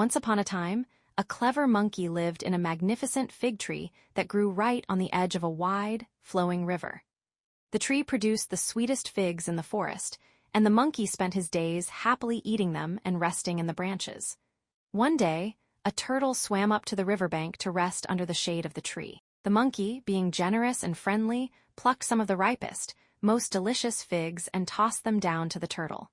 Once upon a time, a clever monkey lived in a magnificent fig tree that grew right on the edge of a wide, flowing river. The tree produced the sweetest figs in the forest, and the monkey spent his days happily eating them and resting in the branches. One day, a turtle swam up to the riverbank to rest under the shade of the tree. The monkey, being generous and friendly, plucked some of the ripest, most delicious figs and tossed them down to the turtle.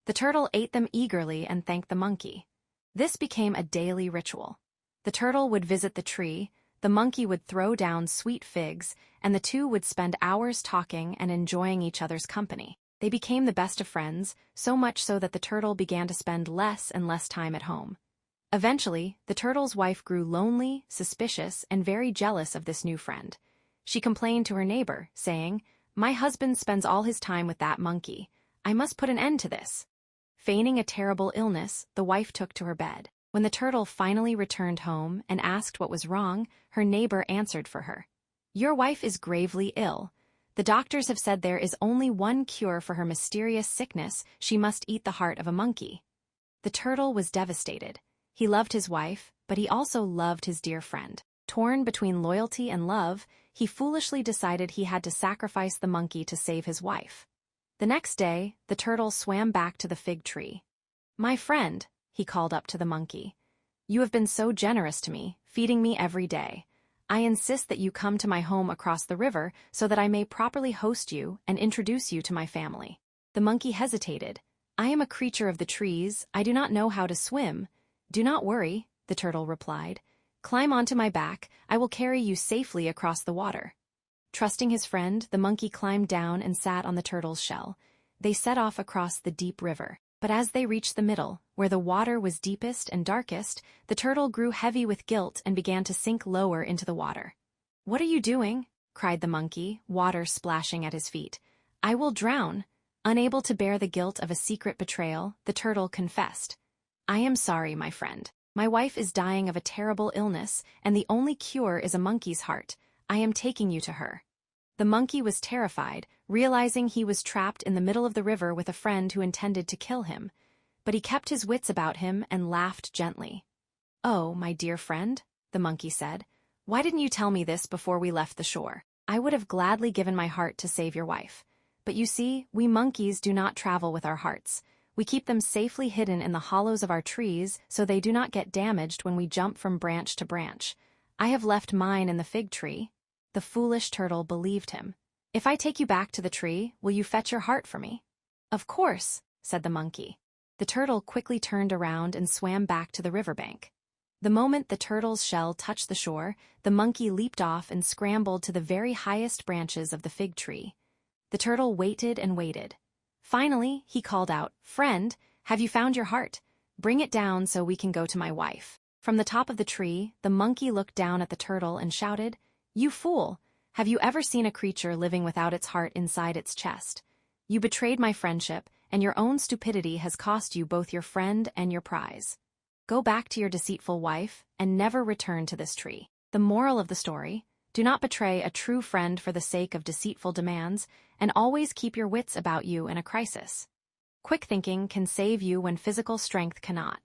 The turtle ate them eagerly and thanked the monkey. This became a daily ritual. The turtle would visit the tree, the monkey would throw down sweet figs, and the two would spend hours talking and enjoying each other's company. They became the best of friends, so much so that the turtle began to spend less and less time at home. Eventually, the turtle's wife grew lonely, suspicious, and very jealous of this new friend. She complained to her neighbor, saying, "My husband spends all his time with that monkey. I must put an end to this." Feigning a terrible illness, the wife took to her bed. When the turtle finally returned home and asked what was wrong, her neighbor answered for her. "Your wife is gravely ill. The doctors have said there is only one cure for her mysterious sickness: she must eat the heart of a monkey." The turtle was devastated. He loved his wife, but he also loved his dear friend. Torn between loyalty and love, he foolishly decided he had to sacrifice the monkey to save his wife. The next day, the turtle swam back to the fig tree. "My friend," he called up to the monkey, "you have been so generous to me, feeding me every day. I insist that you come to my home across the river so that I may properly host you and introduce you to my family." The monkey hesitated. "I am a creature of the trees. I do not know how to swim." "Do not worry," the turtle replied. "Climb onto my back. I will carry you safely across the water." Trusting his friend, the monkey climbed down and sat on the turtle's shell. They set off across the deep river. But as they reached the middle, where the water was deepest and darkest, the turtle grew heavy with guilt and began to sink lower into the water. "What are you doing?" cried the monkey, water splashing at his feet. "I will drown." Unable to bear the guilt of a secret betrayal, the turtle confessed. "I am sorry, my friend. My wife is dying of a terrible illness, and the only cure is a monkey's heart. I am taking you to her." The monkey was terrified, realizing he was trapped in the middle of the river with a friend who intended to kill him. But he kept his wits about him and laughed gently. "Oh, my dear friend," the monkey said, "why didn't you tell me this before we left the shore? I would have gladly given my heart to save your wife. But you see, we monkeys do not travel with our hearts. We keep them safely hidden in the hollows of our trees so they do not get damaged when we jump from branch to branch. I have left mine in the fig tree." The foolish turtle believed him. "If I take you back to the tree, will you fetch your heart for me?" "Of course," said the monkey. The turtle quickly turned around and swam back to the riverbank. The moment the turtle's shell touched the shore, the monkey leaped off and scrambled to the very highest branches of the fig tree. The turtle waited and waited. Finally, he called out, "Friend, have you found your heart? Bring it down so we can go to my wife." From the top of the tree, the monkey looked down at the turtle and shouted, "You fool! Have you ever seen a creature living without its heart inside its chest? You betrayed my friendship, and your own stupidity has cost you both your friend and your prize. Go back to your deceitful wife and never return to this tree." The moral of the story: do not betray a true friend for the sake of deceitful demands, and always keep your wits about you in a crisis. Quick thinking can save you when physical strength cannot.